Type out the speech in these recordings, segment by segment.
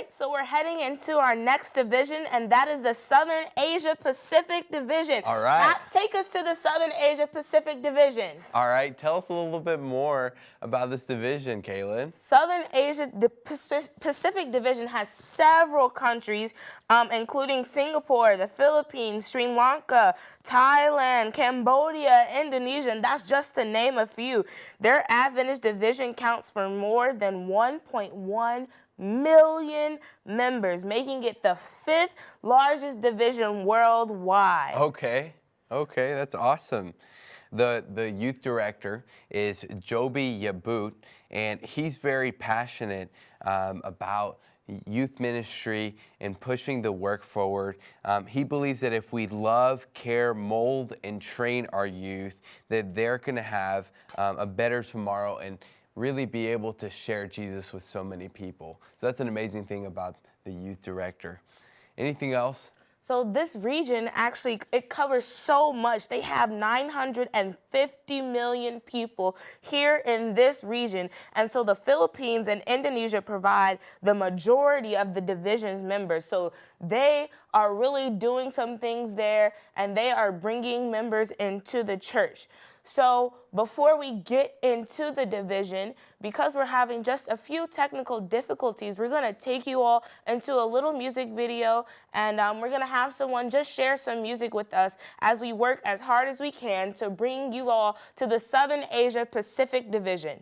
right, so we're heading into our next division, and that is the Southern Asia Pacific Division. All right. Matt, take us to the Southern Asia Pacific Division. All right, tell us a little bit more about this division, Kaylin. Southern Asia Pacific Division has several countries, including Singapore, the Philippines, Sri Lanka, Thailand, Cambodia, Indonesia, and that's just to name a few. Their Adventist division counts for more than 1.1 million members, making it the 5th largest division worldwide. Okay, that's awesome. The youth director is Joby Yabut, and he's very passionate about youth ministry and pushing the work forward. He believes that if we love, care, mold, and train our youth, that they're going to have a better tomorrow and really be able to share Jesus with so many people. So that's an amazing thing about the youth director. Anything else? So this region actually, it covers so much. They have 950 million people here in this region. And so the Philippines and Indonesia provide the majority of the division's members. So they are really doing some things there, and they are bringing members into the church. So before we get into the division, because we're having just a few technical difficulties, we're going to take you all into a little music video, and we're going to have someone just share some music with us as we work as hard as we can to bring you all to the Southern Asia Pacific Division.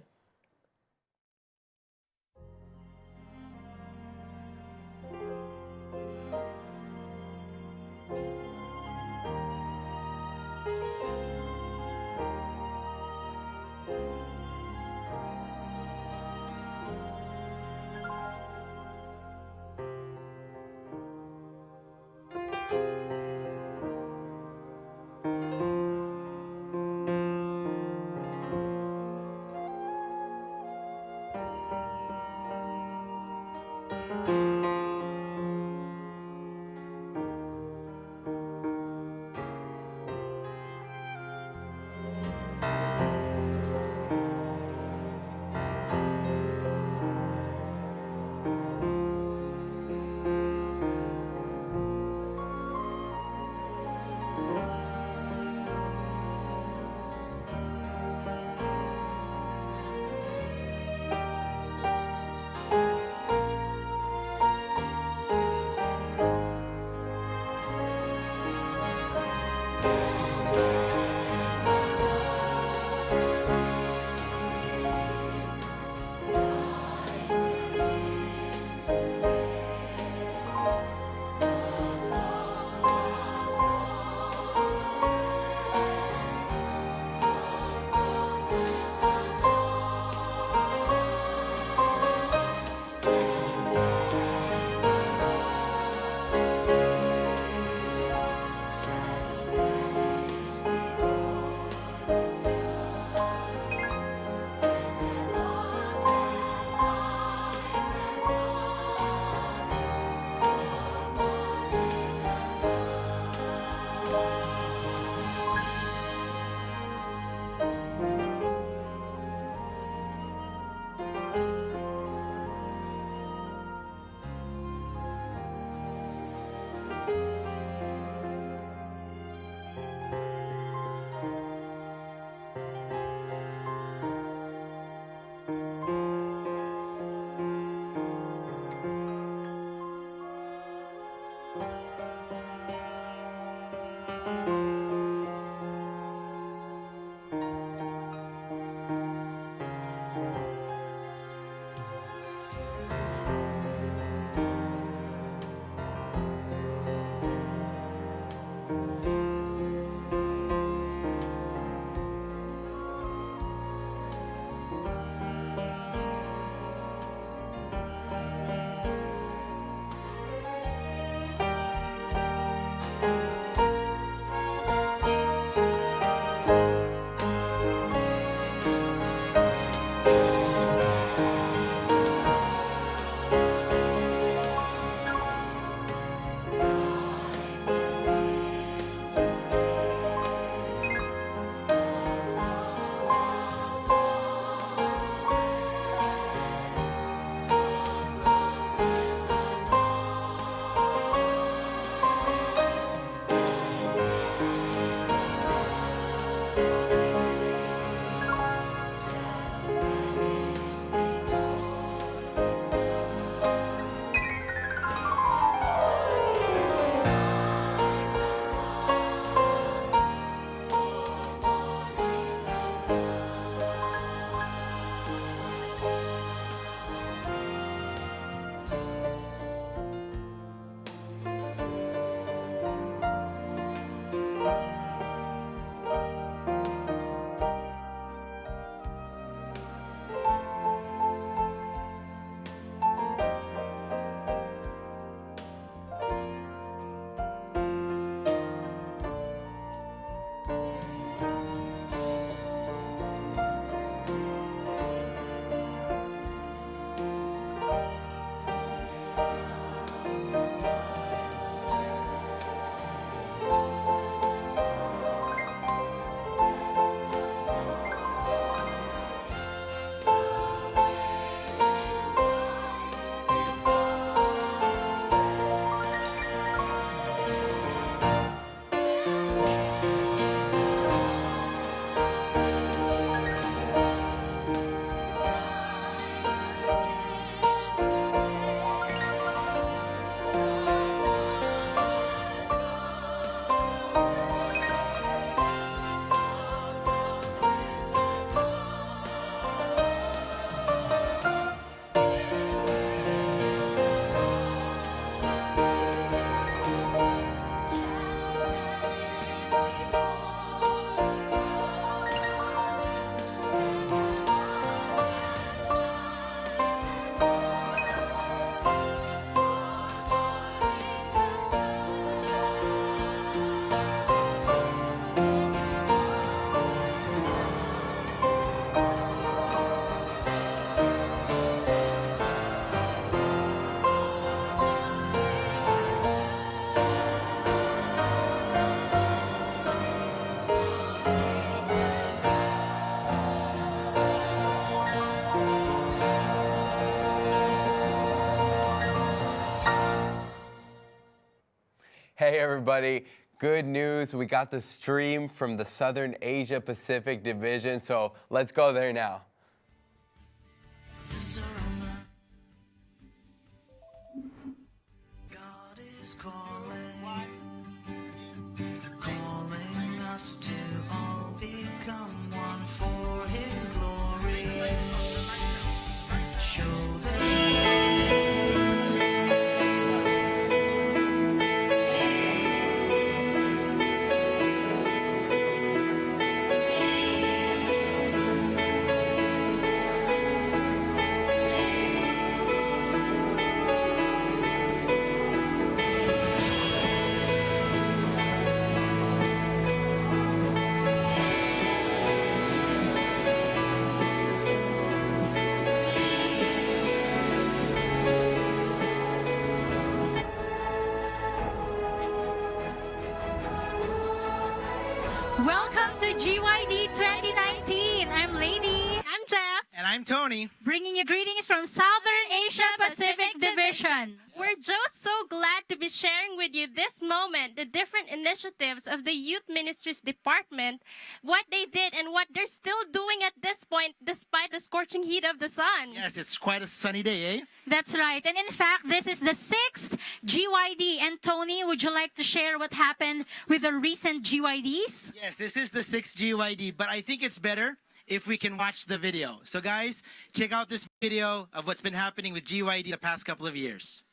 Hey everybody, good news. We got the stream from the Southern Asia Pacific Division, so let's go there now. God is calling, calling us to all become one for His glory. Show the world He's the Welcome to GYD 2019. I'm Lady. I'm Jeff. And I'm Tony. Bringing you greetings from Southern Asia Pacific Division. We're just so glad to be sharing with you this moment the different initiatives of the Youth Ministries Department, what they did and what they're still doing at this point despite the scorching heat of the sun. Yes, it's quite a sunny day, eh? That's right. And in fact, this is the 6th GYD. And Tony, would you like to share what happened with the recent GYDs? Yes, this is the 6th GYD, but I think it's better if we can watch the video. So guys, check out this video of what's been happening with GYD the past couple of years.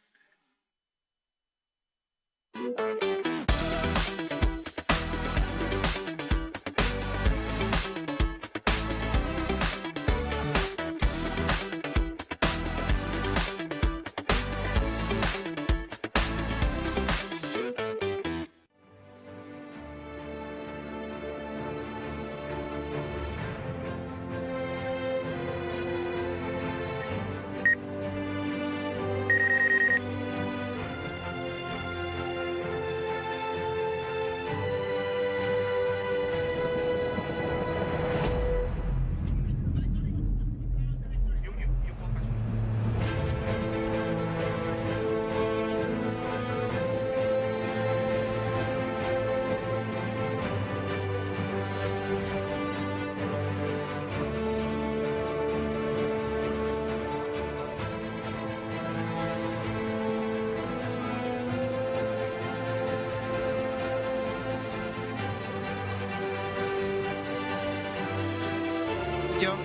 Joe?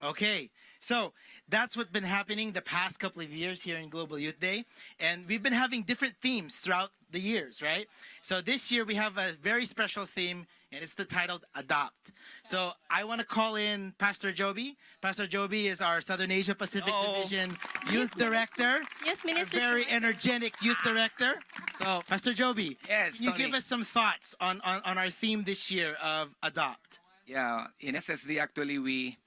Okay, so that's what's been happening the past couple of years here in Global Youth Day. And we've been having different themes throughout the years, right? So this year we have a very special theme, and it's the titled Adopt. So I want to call in Pastor Joby. Pastor Joby is our Southern Asia Pacific Division Youth Director. Youth A Ministries. very energetic youth director. So, Pastor Joby, Yes, can you Tony. give us some thoughts on our theme this year of Adopt? Yeah, in SSD actually we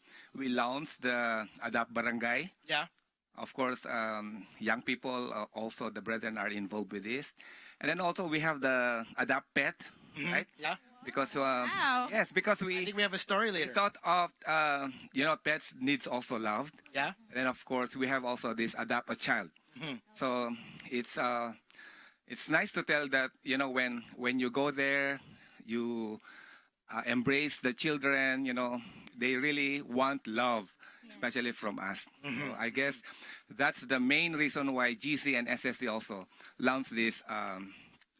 launched the Adapt Barangay. Yeah. Of course, young people also the brethren are involved with this, and then also we have the Adapt Pet, right? Yeah. Because Wow. yes, because I we think we have a story later. thought of pets needs also loved, Yeah. and then of course we have also this Adapt a Child. Mhm. So it's nice to tell that when you go there, you embrace the children. They really want love, especially from us. So I guess that's the main reason why GC and SSD also launched this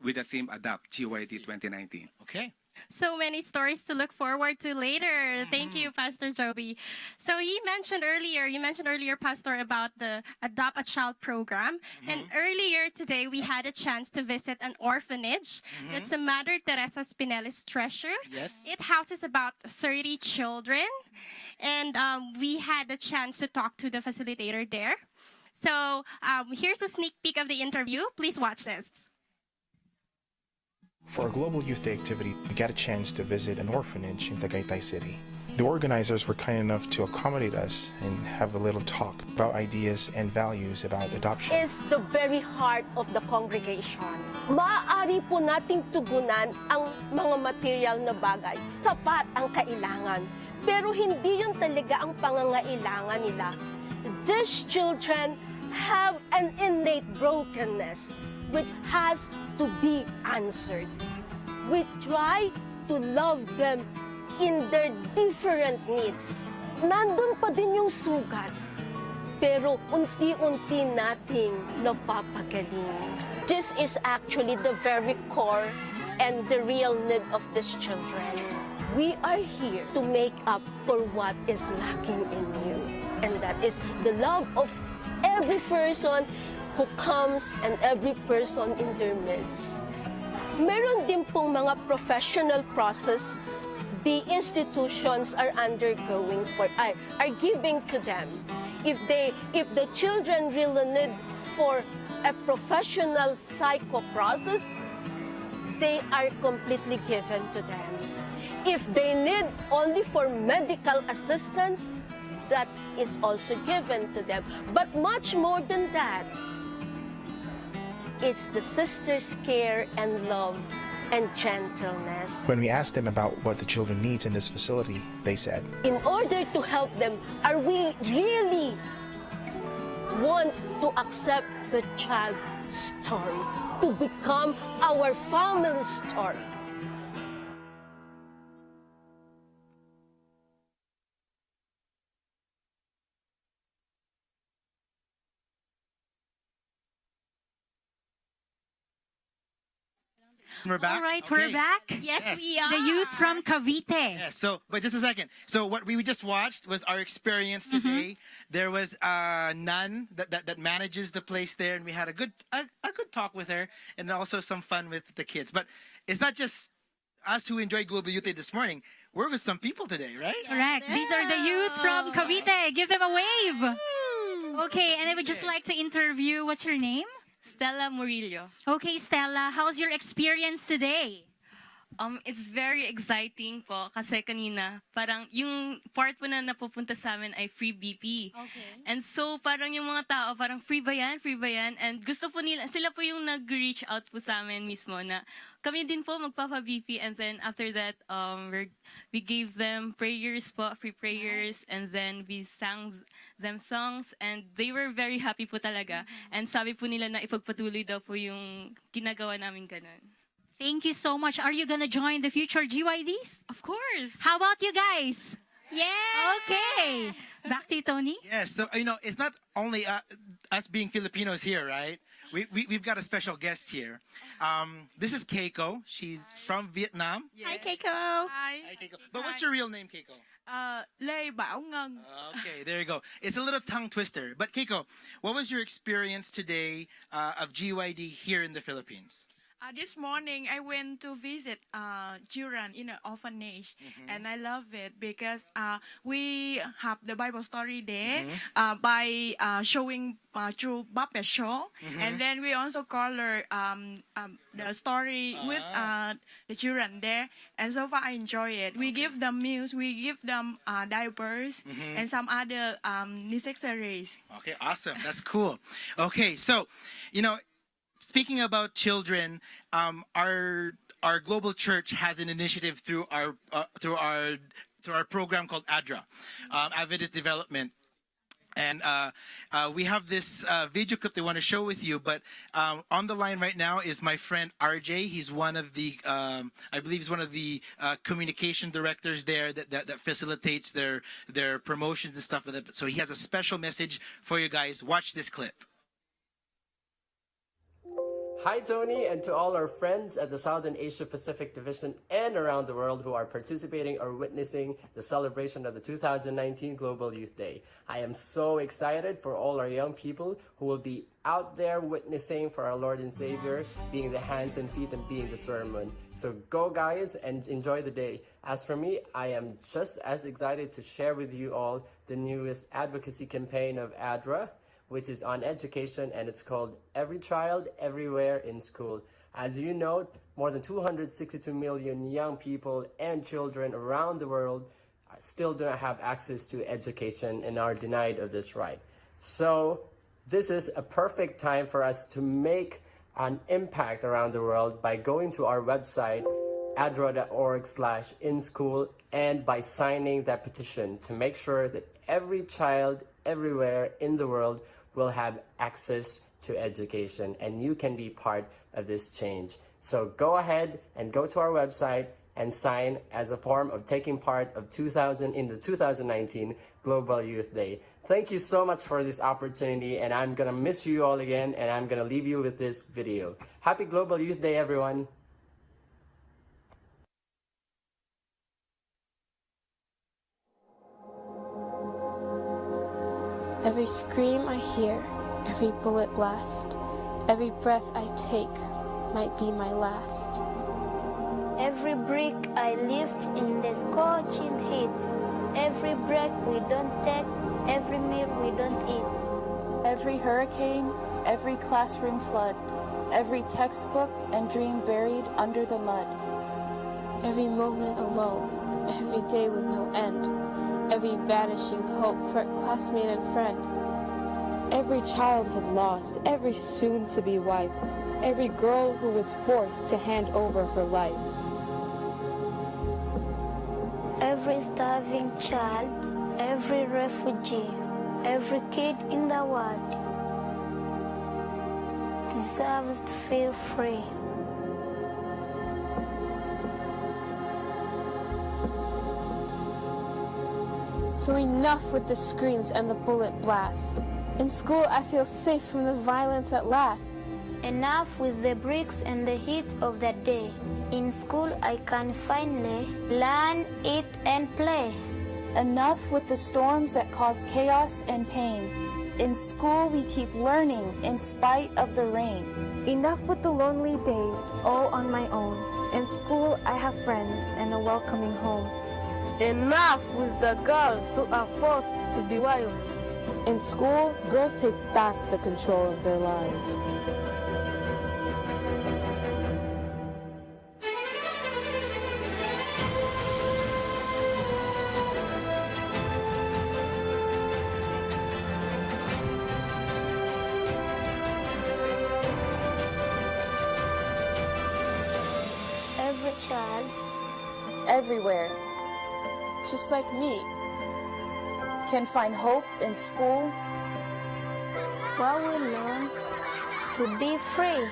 with the theme Adapt GYD 2019. Okay. So many stories to look forward to later. Thank you, Pastor Joby. So you mentioned earlier, Pastor, about the Adopt a Child program. And earlier today, we had a chance to visit an orphanage. It's a Mother Teresa Spinelli's treasure. Yes. It houses about 30 children. And we had a chance to talk to the facilitator there. So here's a sneak peek of the interview. Please watch this. For our Global Youth Day activity, we got a chance to visit an orphanage in Tagaytay City. The organizers were kind enough to accommodate us and have a little talk about ideas and values about adoption. Is the very heart of the congregation. Maaari po nating tugunan ang mga material na bagay. Sapat ang kailangan. Pero hindi yun talaga ang pangangailangan nila. These children have an innate brokenness which has to be answered. We try to love them in their different needs. Nandun pa din yung sugat, pero unti-unti nating napapagaling. This is actually the very core and the real need of these children. We are here to make up for what is lacking in you, and that is the love of every person who comes and every person in their midst. Meron din pong mga professional process the institutions are undergoing are giving to them. If the children really need for a professional psycho process, they are completely given to them. If they need only for medical assistance, that is also given to them. But much more than that, it's the sister's care and love and gentleness. When we asked them about what the children needs in this facility, they said, In order to help them, are we really want to accept the child's story, to become our family story? We're back. All right, Okay. we're back. Yes, Yes. we are. The youth from Cavite. Yes. So, but just a second. So, what we just watched was our experience today. There was a nun that manages the place there, and we had a good talk with her, and also some fun with the kids. But it's not just us who enjoyed Global Youth Day this morning. We're with some people today, right? Correct. These are the youth from Cavite. Give them a wave. Okay, and I would just like to interview, what's your name? Stella Murillo. Okay, Stella, how's your experience today? It's very exciting po kasi kanina parang yung part po na napupunta sa amin ay free BP. Okay. And so parang yung mga tao parang free ba yan? Free ba yan? And gusto po nila, sila po yung nag-reach out po sa amin mismo na kami din po magpapa-BP, and then after that we gave them prayers po, free prayers, and then we sang them songs, and they were very happy po talaga. And sabi po nila na ipagpatuloy daw po yung ginagawa namin ganun. Thank you so much. Are you gonna join the future GYDs? Of course. How about you guys? Yeah. Okay. Back to you, Tony. Yes. So it's not only us being Filipinos here, right? We've got a special guest here. This is Keiko. She's from Vietnam. Hi, Keiko. Hi, Keiko. But what's your real name, Keiko? Lê Bảo Ngân. Okay, there you go. It's a little tongue twister. But Keiko, what was your experience today of GYD here in the Philippines? This morning, I went to visit children in an orphanage, and I love it because we have the Bible story there by showing through puppet show, and then we also color the story with the children there, and so far I enjoy it. We give them meals, we give them diapers, and some other necessaries. Okay, awesome. That's cool. Okay, so, speaking about children, our global church has an initiative through our program called ADRA, Adventist Development. And we have this video clip they want to show with you. But on the line right now is my friend RJ. He's one of the, I believe, he's one of the communication directors there that facilitates their promotions and stuff. So he has a special message for you guys. Watch this clip. Hi Tony, and to all our friends at the Southern Asia Pacific Division and around the world who are participating or witnessing the celebration of the 2019 Global Youth Day. I am so excited for all our young people who will be out there witnessing for our Lord and Savior, being the hands and feet and being the sermon. So go guys and enjoy the day. As for me, I am just as excited to share with you all the newest advocacy campaign of ADRA, which is on education, and it's called Every Child, Everywhere in School. As you know, more than 262 million young people and children around the world still do not have access to education and are denied of this right. So this is a perfect time for us to make an impact around the world by going to our website, adra.org/inschool, and by signing that petition to make sure that every child everywhere in the world will have access to education, and you can be part of this change. So go ahead and go to our website and sign as a form of taking part of in the 2019 Global Youth Day. Thank you so much for this opportunity, and I'm gonna miss you all again, and I'm gonna leave you with this video. Happy Global Youth Day, everyone. Every scream I hear, every bullet blast, every breath I take might be my last. Every brick I lift in the scorching heat, every breath we don't take, every meal we don't eat. Every hurricane, every classroom flood, every textbook and dream buried under the mud. Every moment alone, every day with no end, every vanishing hope for a classmate and friend. Every childhood lost, every soon-to-be wife, every girl who was forced to hand over her life. Every starving child, every refugee, every kid in the world deserves to feel free. So enough with the screams and the bullet blasts. In school, I feel safe from the violence at last. Enough with the bricks and the heat of the day. In school, I can finally learn, eat, and play. Enough with the storms that cause chaos and pain. In school, we keep learning in spite of the rain. Enough with the lonely days, all on my own. In school, I have friends and a welcoming home. Enough with the girls who are forced to be wives. In school, girls take back the control of their lives. Every child, everywhere, just like me, can find hope in school, where we learn to be free.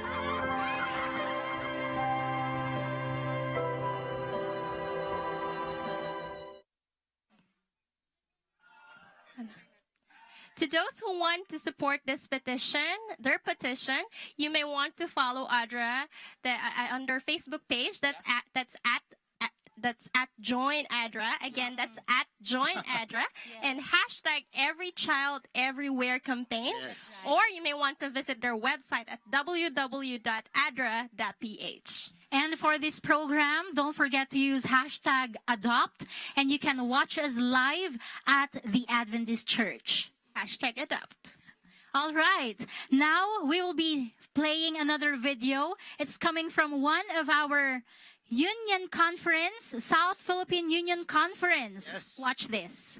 To those who want to support this petition, you may want to follow ADRA on their Facebook page. That's at Join ADRA. Again, that's at Join ADRA. And hashtag Every Child Everywhere campaign. Yes. Or you may want to visit their website at www.adra.ph. And for this program, don't forget to use hashtag Adopt, and you can watch us live at the Adventist Church. Hashtag Adopt. All right. Now we will be playing another video. It's coming from one of our Union Conference, South Philippine Union Conference. Yes. Watch this.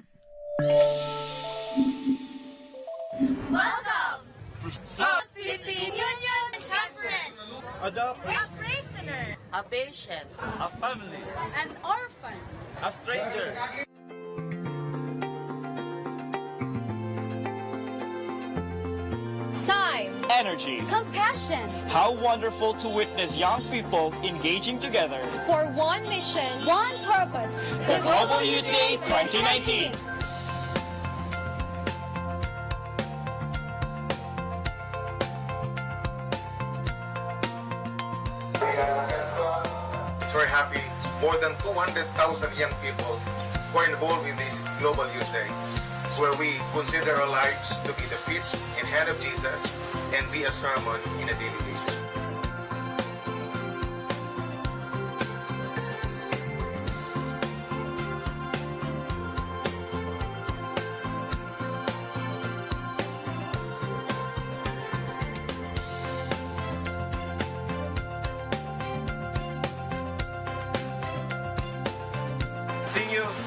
Welcome to South Philippine Union Conference. Adopt A prisoner, a patient, a family, an orphan, a stranger. time, Energy. compassion, How wonderful to witness young people engaging together. for one mission, one purpose. The Global Youth Day 2019. Very happy. More than 200,000 young people who are involved in this Global Youth Day, where we consider our lives to be the feet and hand of Jesus and be a sermon in a daily basis.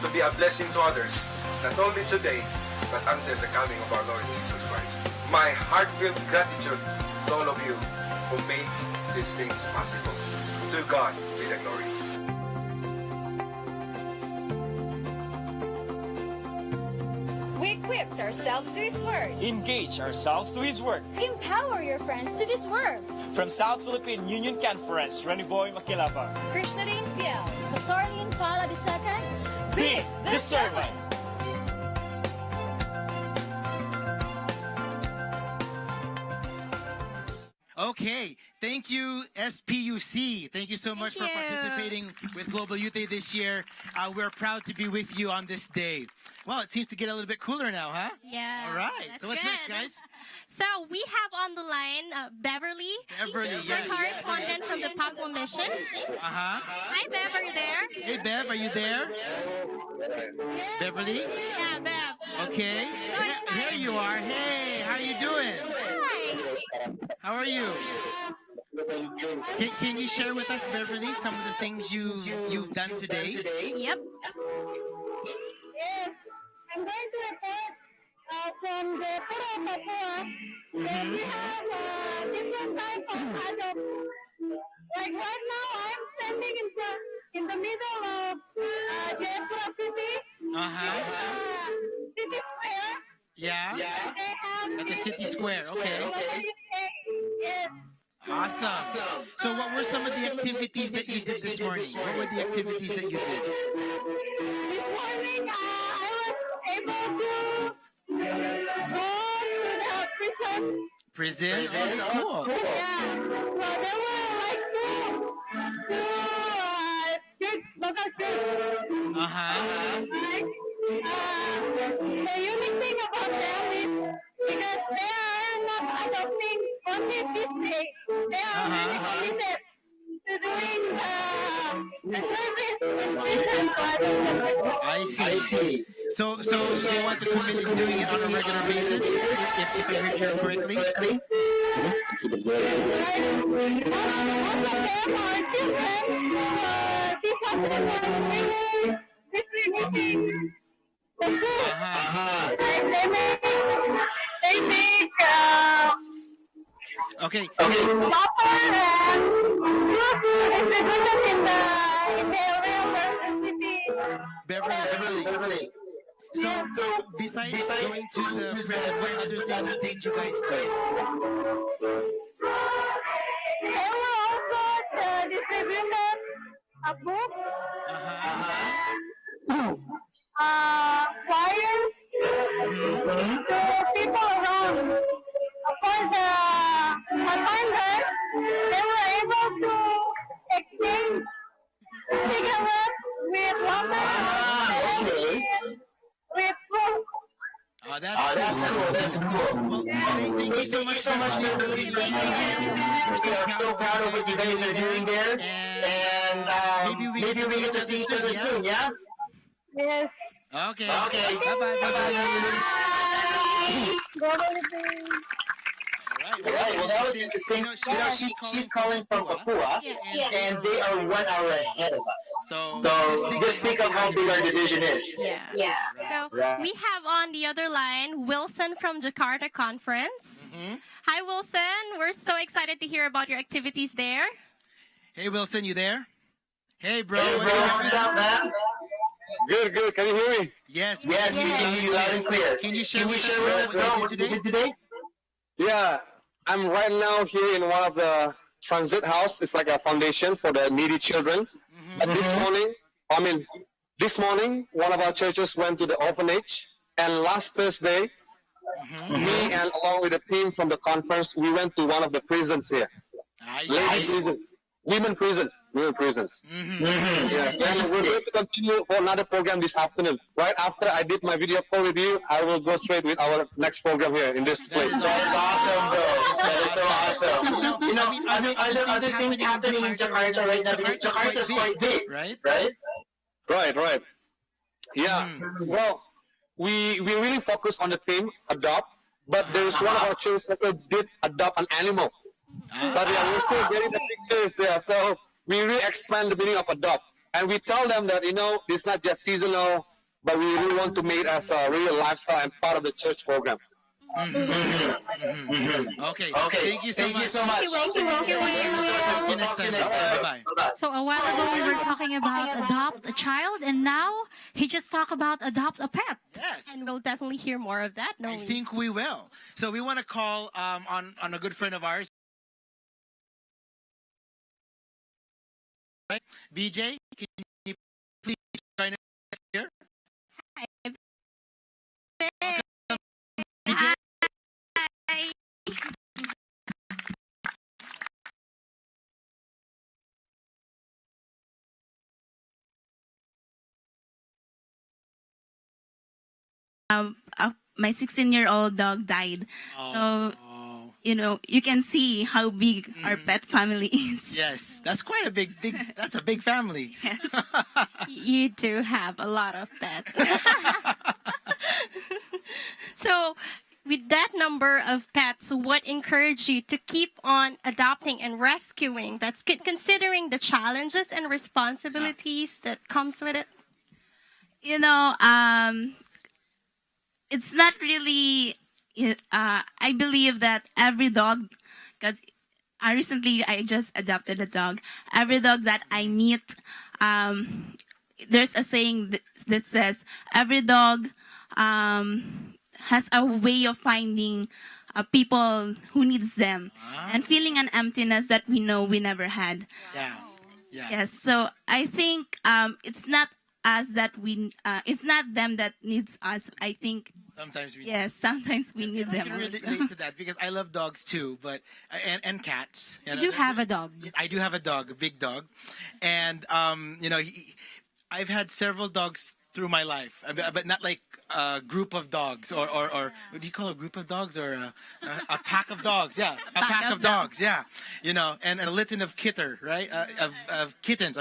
to be a blessing to others, not only today, but until the coming of our Lord Jesus Christ. My heartfelt gratitude to all of you who made these things possible. To God be the glory. We equipped ourselves to His Word. Engage ourselves to His work. Empower your friends to this Word. From South Philippine Union Conference, Raniboy Makilabang. Krishna Rin Fiel. Pastorlin Paula II. Be the servant. Okay, thank you, SPUC. Thank you so much for you. participating with Global Youth Day this year. We're proud to be with you on this day. Well, it seems to get a little bit cooler now, huh? Yeah. All right. That's So what's good. next, guys? So we have on the line Beverly. Beverly, the yes. correspondent from the Papua Mission. Uh-huh. Hi, Bev, are you there? Hey, Bev, are you there? Beverly? Yeah, Bev. Okay. Here you are. Hey, how you doing? Hi. How are you? Can you share with us, Beverly, some of the things you've done today? Yep. Yes, I'm going to report from the Puro Papua. Where we have different types of adults. Like right now, I'm standing in the middle of Jayapura City. City Square. Yeah? They have At the city square, okay. Yes. Awesome. So what were some of the activities that you did this morning? What were the activities that you did? This morning, I was able to go to the prison. Prison? Oh, that's cool. Yeah. Well, there were like two kids, local kids. Like, the unique thing about them is because they are not adopting only this day. They are really committed to doing the service in prison to adopt. I see. So they want to commit in doing it on a regular basis, if I heard you correctly? Most of them are children, this hospital was distributing the food. They make Okay. supper and food distributed in the area city. Beverly. So besides going to the prison, what other things did you guys do? They were also distributed books, flyers to people around. For the commanders, they were able to exchange cigarettes with water, with food. Oh, that's cool. Well, thank you so much, Beverly. We are so proud of what you guys are doing there. And maybe we get to see each other soon, yeah? Yes. Okay. Bye-bye. Right, well, that was interesting. She's calling from Papua, and they are 1 hour ahead of us. So just think of how big our division is. Yeah. So we have on the other line Wilson from Jakarta Conference. Hi, Wilson. We're so excited to hear about your activities there. Hey, Wilson, you there? Hey, bro. What's up, man? Good. Can you hear me? Yes, we can hear you loud and clear. Can you share with us what you did today? Yeah, I'm right now here in one of the transit house. It's like a foundation for the needy children. But this morning, one of our churches went to the orphanage. And last Thursday, me and along with the team from the conference, we went to one of the prisons here. Ladies' prisons. Women prisons. Yes. And we're going to continue for another program this afternoon. Right after I did my video call with you, I will go straight with our next program here in this place. That's awesome, bro. That is so awesome. Are there other things happening in Jakarta right now? Because Jakarta is quite big, right? Right. Yeah. Well, we really focus on the theme adopt, but there's one of our children that did adopt an animal. But yeah, we're still getting the pictures so we really expand the meaning of adopt. And we tell them that, it's not just seasonal but we really want to make it as a real lifestyle and part of the church programs. Okay. Thank you so much. Thank you. See you next time. Bye-bye. So a while ago we were talking about adopt a child, and now he just talked about adopt a pet. Yes. And we'll definitely hear more of that. I think we will. So we want to call on a good friend of ours. Right? BJ, can you please join us here? BJ? My 16-year-old dog died. So, you can see how big our pet family is. Yes, that's quite a big, that's a big family. Yes. You do have a lot of pets. So, with that number of pets, what encouraged you to keep on adopting and rescuing? That's considering the challenges and responsibilities that comes with it. It's not really. I believe that every dog, because recently I just adopted a dog. Every dog that I meet, there's a saying that says every dog has a way of finding people who needs them and feeling an emptiness that we know we never had. Yeah. Yes. So I think it's not us that it's not them that needs us. I think sometimes we sometimes we need them. I can relate to that because I love dogs too, but and cats. You do have a dog. I do have a dog, a big dog, and I've had several dogs through my life, but not like a group of dogs or what do you call a group of dogs or a pack of dogs? Yeah, a pack of dogs. Yeah, and a litany of right? Of kittens.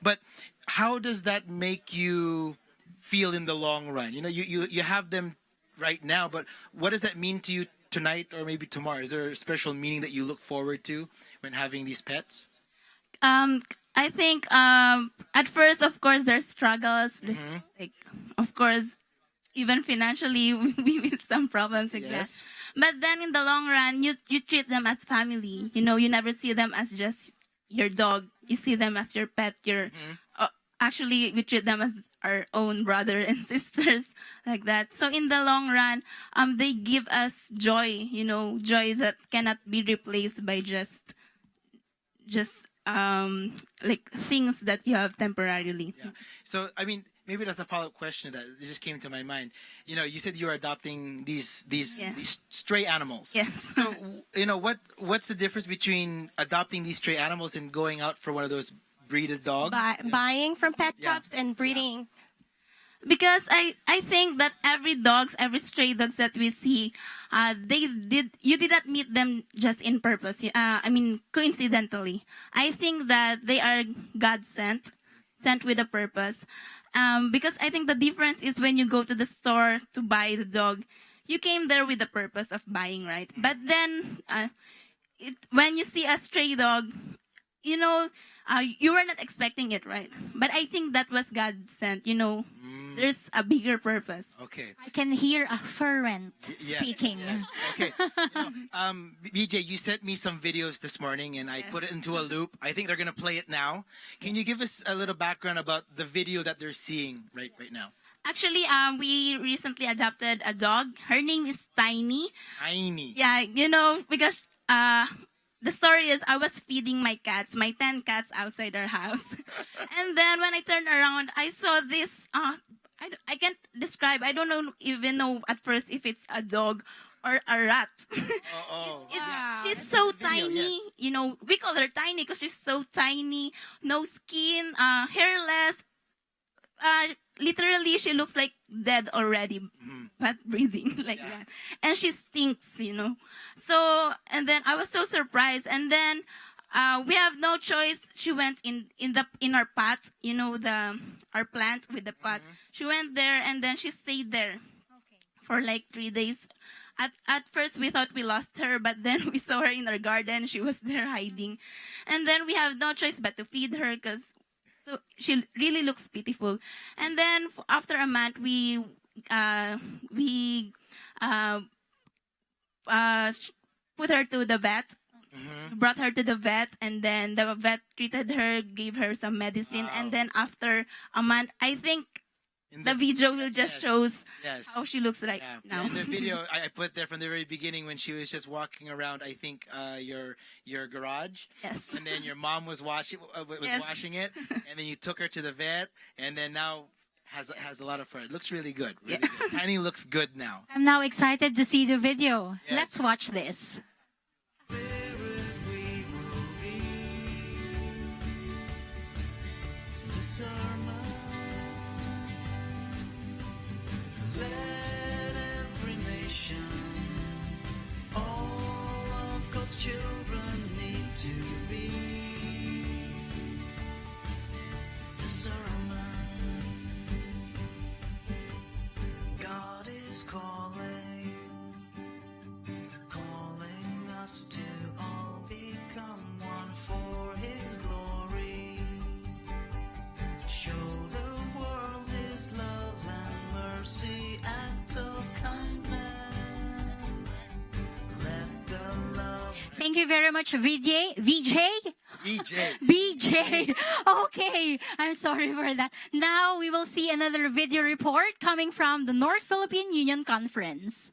But how does that make you feel in the long run? You have them right now, but what does that mean to you tonight or maybe tomorrow? Is there a special meaning that you look forward to when having these pets? I think at first, of course, there's struggles. There's, of course, even financially, we meet some problems like that. But then in the long run, you treat them as family. You never see them as just your dog. You see them as your pet. Actually, we treat them as our own brother and sisters like that. So in the long run, they give us joy. Joy that cannot be replaced by just like things that you have temporarily. Yeah. So I mean, maybe that's a follow-up question that just came to my mind. You said you were adopting these stray animals. Yes. So what's the difference between adopting these stray animals and going out for one of those breeded dogs? Buying from pet shops and breeding. Because I think that every stray dogs that we see, you did not meet them just in purpose. Coincidentally. I think that they are God sent with a purpose. Because I think the difference is when you go to the store to buy the dog, you came there with the purpose of buying, right? But then, when you see a stray dog, you were not expecting it, right? But I think that was God sent. There's a bigger purpose. Okay. I can hear a fervent speaking. Yes. Okay. BJ, you sent me some videos this morning, and I put it into a loop. I think they're gonna play it now. Can you give us a little background about the video that they're seeing right now? Actually, we recently adopted a dog. Her name is Tiny. Tiny. Yeah, because the story is I was feeding my 10 cats outside our house. And then when I turned around, I saw this, I can't describe, I don't even know at first if it's a dog or a rat. She's so tiny, we call her Tiny because she's so tiny, no skin, hairless. Literally, she looks like dead already, but breathing like that. And she stinks, So, and then I was so surprised. And then we have no choice. She went in our pot, our plant with the pot. She went there and then she stayed there for like 3 days. At first, we thought we lost her, but then we saw her in our garden. She was there hiding. And then we have no choice but to feed her because So she really looks beautiful. And then after a month, we uh, put her to the vet. Brought her to the vet, and then the vet treated her, gave her some medicine, and then after a month, I think the video will just shows Yes. how she looks like Yeah. now. In the video I put there from the very beginning when she was just walking around, I think your garage. Yes. And then your mom was washing Yes. washing it, and then you took her to the vet, and then now has a lot of fur. It looks really good. Really good. Tiny looks good now. I'm now excited to see the video. Yes. Let's watch this. Let every nation, all of God's children need to be the sermon. God is calling us to all become one for His glory. Show the world His love and mercy, acts of kindness. Let the love. Thank you very much, VJ. BJ. BJ. Okay, I'm sorry for that. Now we will see another video report coming from the North Philippine Union Conference.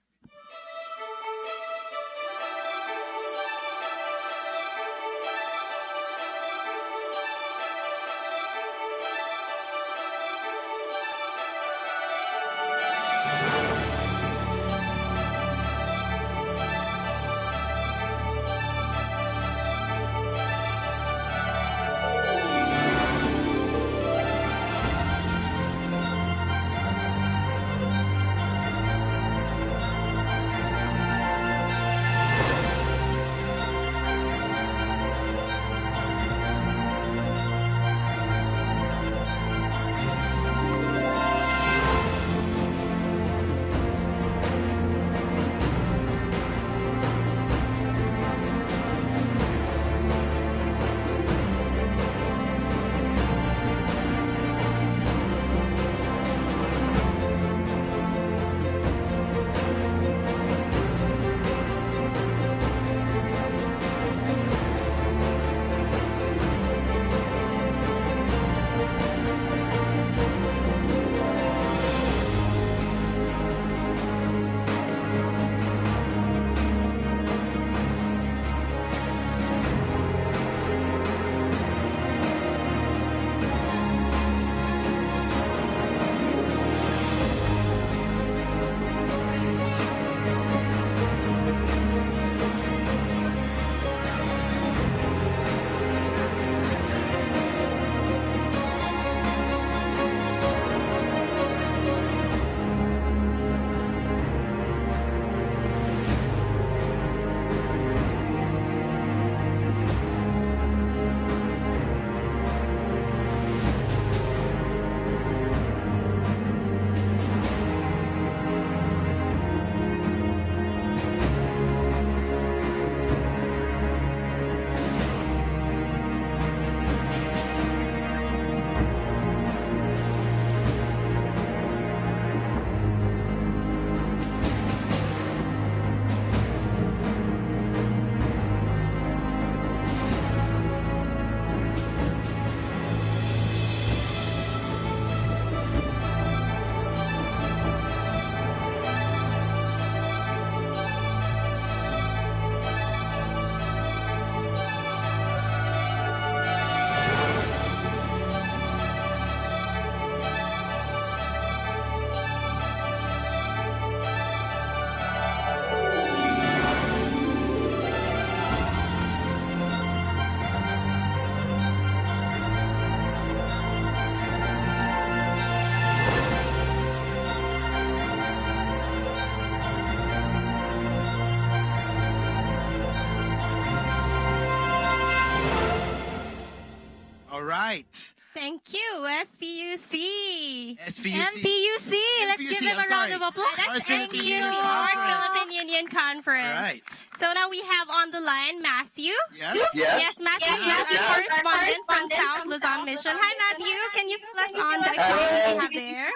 All right. Thank you, SPUC. MPUC. Let's give them a round of applause. That's Philippine NPUC, Union North Conference. Philippine Union Conference. Right. So now we have on the line Matthew. Yes. Yes, Matthew is our correspondent from South Luzon Mission. Hi, Matthew. Can you fill us on the activities we have there?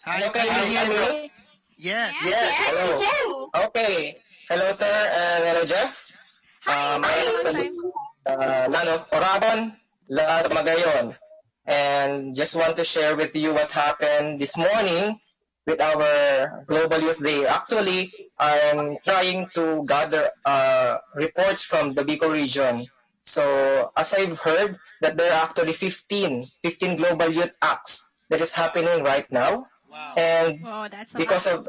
Hi. Can you hear me? Yes. Yes. Hello. Okay. Hello, sir. Hello, Jeff. Nano, Oragon, La Magayon. And just want to share with you what happened this morning with our Global Youth Day. Actually, I'm trying to gather reports from the Bicol region. So, as I've heard, that there are actually 15 Global Youth Acts that is happening right now. And because of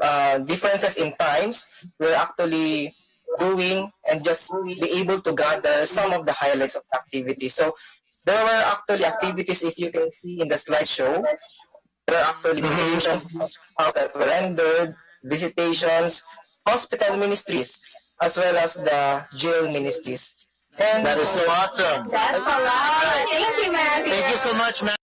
differences in times, we're actually doing and just be able to gather some of the highlights of the activities. So there were actually activities, if you can see in the slideshow, there are actually stations that were rendered, visitations, hospital ministries, as well as the jail ministries. And That is so awesome. That's a lot. Thank you, man. Thank you so much, Matt.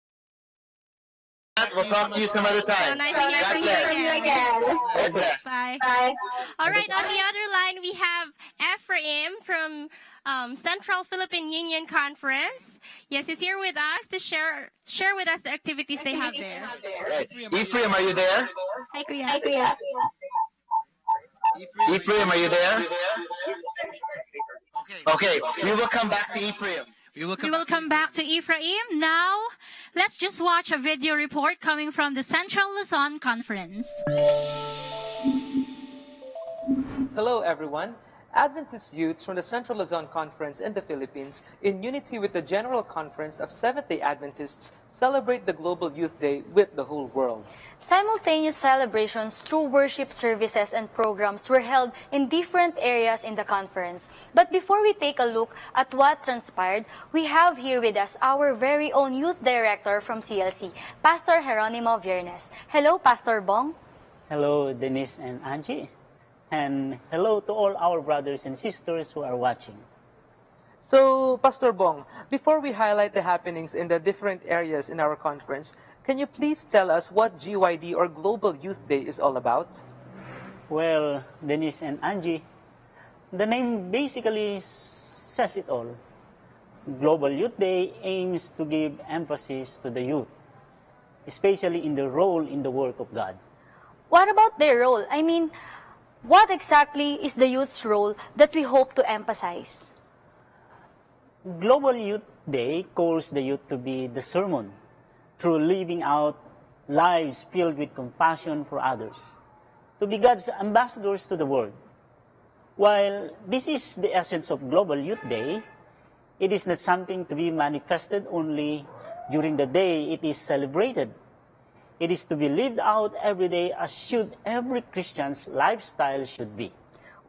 We'll talk to you some other So time. nice to hear God from bless. you again. God bless. Bye. Bye. All right, on the other line, we have Ephraim from Central Philippine Union Conference. Yes, he's here with us to share with us the activities they have there. Right. Ephraim, are you there? Hi, Kuya. Hi, Kuya. Ephraim, are you there? Okay, we will come back to Ephraim. We will We will come back to Ephraim. Now, let's just watch a video report coming from the Central Luzon Conference. Hello, everyone. Adventist youths from the Central Luzon Conference in the Philippines, in unity with the General Conference of Seventh-day Adventists, celebrate the Global Youth Day with the whole world. Simultaneous celebrations through worship services and programs were held in different areas in the conference. But before we take a look at what transpired, we have here with us our very own youth director from CLC, Pastor Geronimo Viernes. Hello, Pastor Bong. Hello, Denise and Angie. And hello to all our brothers and sisters who are watching. So, Pastor Bong, before we highlight the happenings in the different areas in our conference, can you please tell us what GYD or Global Youth Day is all about? Well, Denise and Angie, the name basically says it all. Global Youth Day aims to give emphasis to the youth, especially in the role in the work of God. What about their role? I mean, what exactly is the youth's role that we hope to emphasize? Global Youth Day calls the youth to be the sermon through living out lives filled with compassion for others, to be God's ambassadors to the world. While this is the essence of Global Youth Day, it is not something to be manifested only during the day it is celebrated. It is to be lived out every day as should every Christian's lifestyle should be.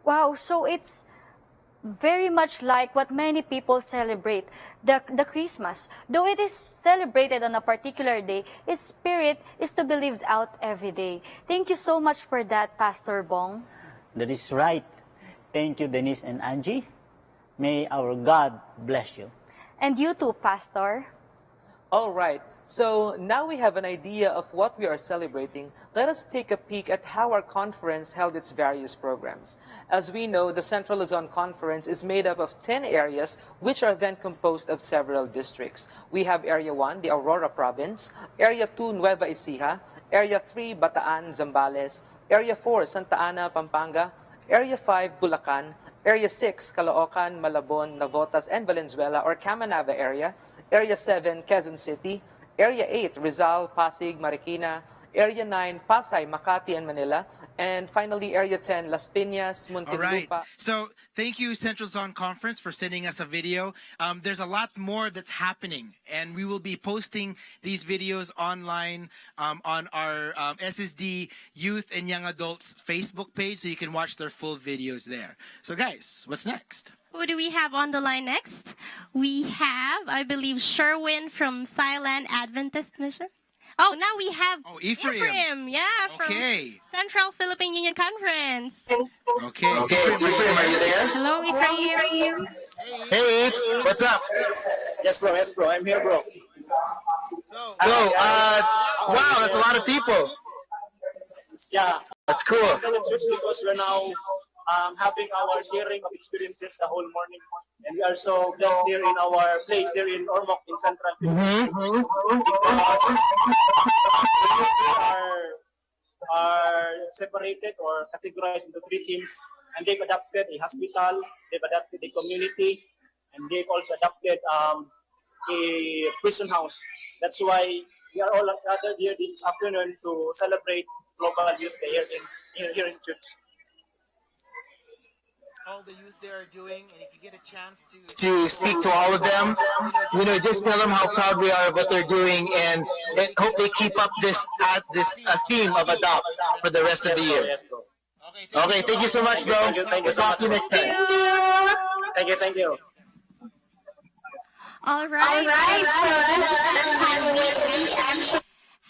Wow, so it's very much like what many people celebrate, the Christmas. Though it is celebrated on a particular day, its spirit is to be lived out every day. Thank you so much for that, Pastor Bong. That is right. Thank you, Denise and Angie. May our God bless you. And you too, Pastor. All right. So now we have an idea of what we are celebrating. Let us take a peek at how our conference held its various programs. As we know, the Central Luzon Conference is made up of 10 areas, which are then composed of several districts. We have Area 1, the Aurora Province, Area 2, Nueva Ecija, Area 3, Bataan, Zambales, Area 4, Santa Ana, Pampanga, Area 5, Bulacan, Area 6, Caloocan, Malabon, Navotas, and Valenzuela or Camanava area, Area 7, Quezon City, Area 8, Rizal, Pasig, Marikina, Area 9, Pasay, Makati, and Manila, and finally Area 10, Las Piñas, Muntinlupa. All right. So thank you, Central Zone Conference, for sending us a video. There's a lot more that's happening, and we will be posting these videos online on our SSD Youth and Young Adults Facebook page, so you can watch their full videos there. So guys, what's next? Who do we have on the line next? We have, I believe, Sherwin from Thailand Adventist Mission. Oh, now we have Ephraim. Yeah, from Central Philippine Union Conference. Okay. Ephraim, are you there? Hello, Ephraim. Hey, what's up? Yes, bro. I'm here, bro. Hello. Wow, that's a lot of people. Yeah, That's cool. excellent church because we're now having our sharing of experiences the whole morning. And we are so blessed here in our place here in Ormoc in Central Philippines because the youth are separated or categorized into three teams, and they've adopted a hospital, they've adopted a community, and they've also adopted a prison house. That's why we are all gathered here this afternoon to celebrate Global Youth Day here in church. All the youth there are doing, and if you get a chance To speak to all of them, just tell them how proud we are of what they're doing, and hope they keep up this theme of adopt for the rest of the year. Okay, thank you so much, bro. Thank you so Talk much. to you next time. Thank you. All right. All right.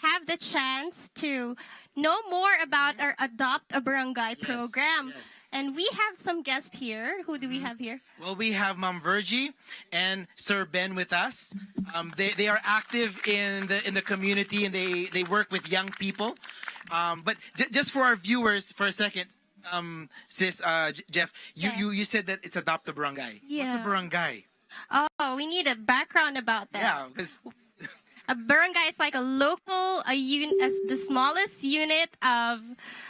Have the chance to know more about our Adopt a Barangay program. yes. And we have some guests here. Who do we have here? Well, we have Mom Virgie and Sir Ben with us. They are active in the community, and they work with young people. But just for our viewers, for a second, sis Jeff, you said that it's Adopt a Barangay. What's a Yeah. barangay? Oh, we need a background about that. Yeah, because A barangay is like as the smallest unit of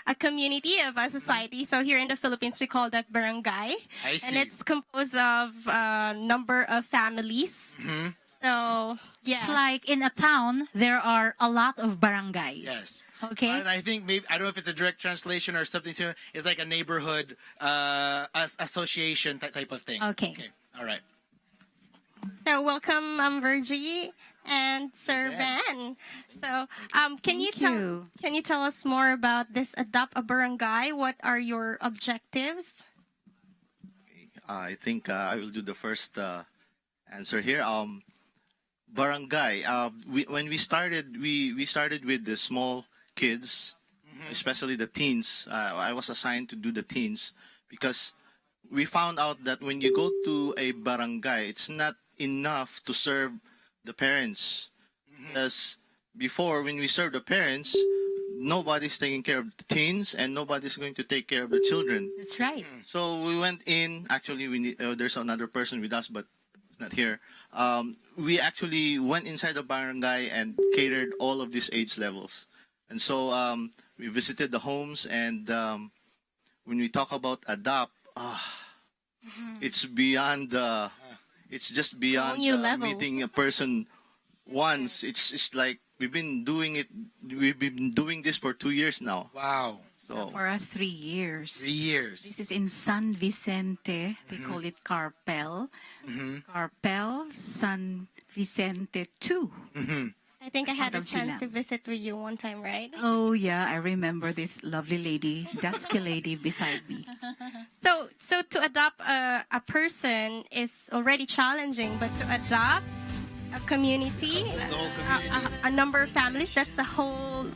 a community, of a society. So here in the Philippines, we call that barangay. I see. And it's composed of a number of families. Mhm. So, yeah. It's like in a town, there are a lot of barangays. Yes. Okay. And I think maybe, I don't know if it's a direct translation or something similar. It's like a neighborhood association type of thing. Okay. All right. So welcome, Virgie and Sir Ben. So, can you tell us more about this Adopt a Barangay? What are your objectives? I think I will do the first answer here. Barangay. When we started, we started with the small kids, especially the teens. I was assigned to do the teens because we found out that when you go to a barangay, it's not enough to serve the parents. As before, when we serve the parents, nobody's taking care of the teens and nobody's going to take care of the children. That's right. So we went in. Actually, we need, there's another person with us, but it's not here. We actually went inside the barangay and catered all of these age levels. And so we visited the homes, and when we talk about adopt, it's beyond. It's just beyond new level. meeting a person once. It's like we've been doing it. We've been doing this for 2 years now. Wow. So For us, 3 years. 3 years. This is in San Vicente. They call it Carpel. Carpel, San Vicente 2. I think I had a Out of chance Silang. to visit with you one time, right? Oh, yeah, I remember this lovely lady, dusky lady beside me. So to adopt a person is already challenging, but to adopt a community, a number of families, that's a whole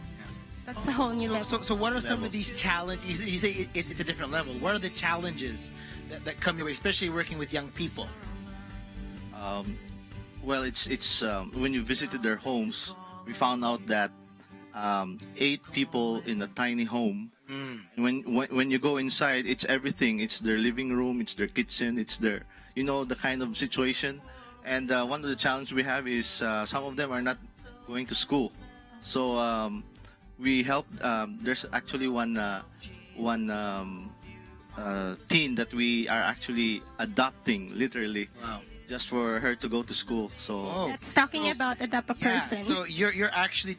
new level. So what are some of these challenges? You say it's a different level. What are the challenges that come your way, especially working with young people? Well, it's when you visited their homes, we found out that 8 people in a tiny home. When you go inside, it's everything. It's their living room, it's their kitchen, it's their the kind of situation. And one of the challenges we have is some of them are not going to school. So we help. There's actually one teen that we are actually adopting, literally. Wow. Just for her to go to school. So That's talking about adopt a person. So you're actually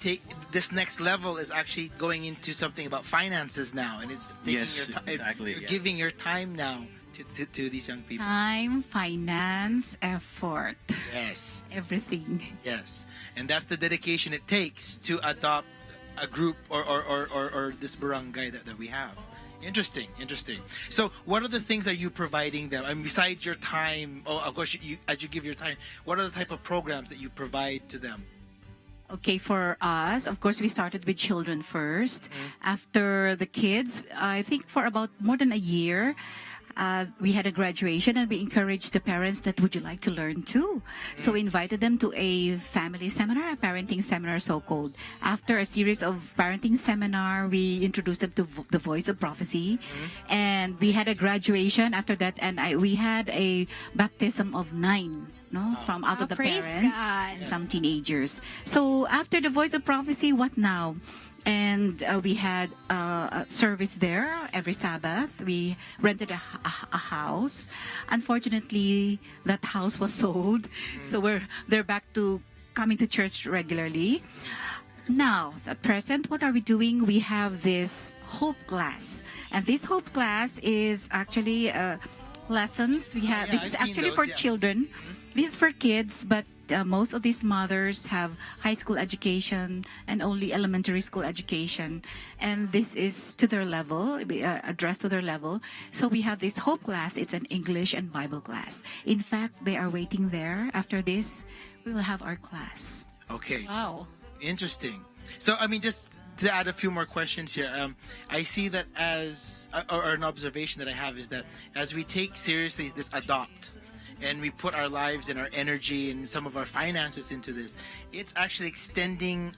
this next level is actually going into something about finances now, and it's taking Yes, your time. exactly, It's yeah. giving your time now to these young people. Time, finance, effort. Yes. Everything. Yes, and that's the dedication it takes to adopt a group or this barangay that we have. Interesting. So, what are the things that you providing them? I mean, besides your time, of course, as you give your time, what are the type of programs that you provide to them? Okay, for us, of course, we started with children first. After the kids, I think for about more than a year, we had a graduation, and we encouraged the parents that would you like to learn too. So we invited them to a family seminar, a parenting seminar, so called. After a series of parenting seminar, we introduced them to the Voice of Prophecy, and we had a graduation after that, and we had a baptism of 9. No, from out of the praise parents God. and some teenagers. So after the Voice of Prophecy, what now? And we had a service there every Sabbath. We rented a house. Unfortunately, that house was sold, so they're back to coming to church regularly. Now, at present, what are we doing? We have this Hope class, and this Hope class is actually lessons. We have this I've is seen actually those, for yeah. children. This is for kids, but most of these mothers have high school education and only elementary school education, and this is to their level, addressed to their level. So we have this Hope class. It's an English and Bible class. In fact, they are waiting there. After this, we will have our class. Okay. Wow. Interesting. So, I mean, just to add a few more questions here, I see that as, or an observation that I have is that as we take seriously this adopt, and we put our lives and our energy and some of our finances into this, it's actually extending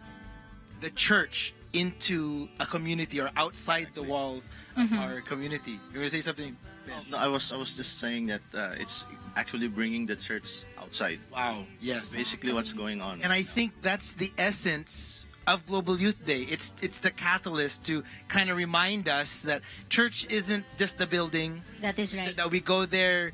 the church into a community or outside the walls of our community. You want to say something, Ben? No, I was just saying that it's actually bringing the church outside. Wow. Yes. Basically, what's going on. And I think that's the essence of Global Youth Day. It's the catalyst to kind of remind us that church isn't just the building. That is right. That we go there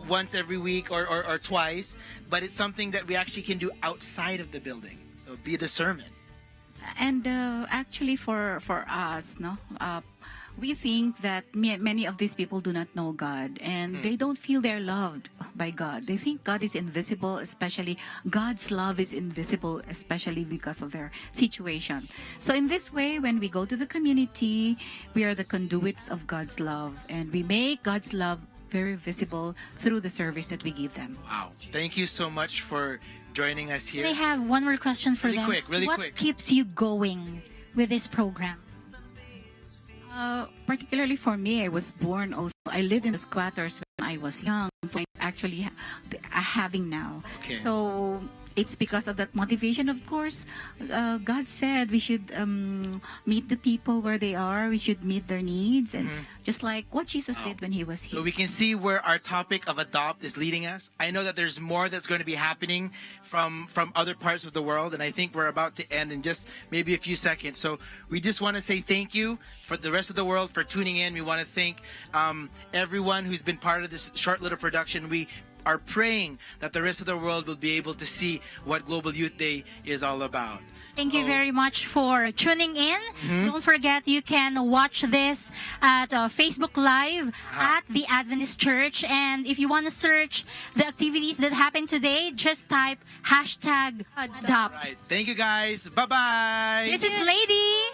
once every week or twice, but it's something that we actually can do outside of the building. So be the sermon. And actually, for us, no, we think that many of these people do not know God, and they don't feel they're loved by God. They think God is invisible, especially God's love is invisible, especially because of their situation. So in this way, when we go to the community, we are the conduits of God's love, and we make God's love very visible through the service that we give them. Wow. Thank you so much for joining us here. I have one more question for them. Really what quick. keeps you going with this program? Particularly for me, I was born also. I lived in the squatters when I was young, so I actually having now. Okay. So it's because of that motivation, of course. God said we should meet the people where they are. We should meet their needs, and just like what Jesus did when he was here. So we can see where our topic of adopt is leading us. I know that there's more that's going to be happening from other parts of the world, and I think we're about to end in just maybe a few seconds. So we just want to say thank you for the rest of the world for tuning in. We want to thank everyone who's been part of this short little production. We are praying that the rest of the world will be able to see what Global Youth Day is all about. Thank you very much for tuning in. Don't forget, you can watch this at Facebook Live at the Adventist Church. And if you want to search the activities that happened today, just type #adopt. Right. Thank you, guys. Bye-bye. This is Lady.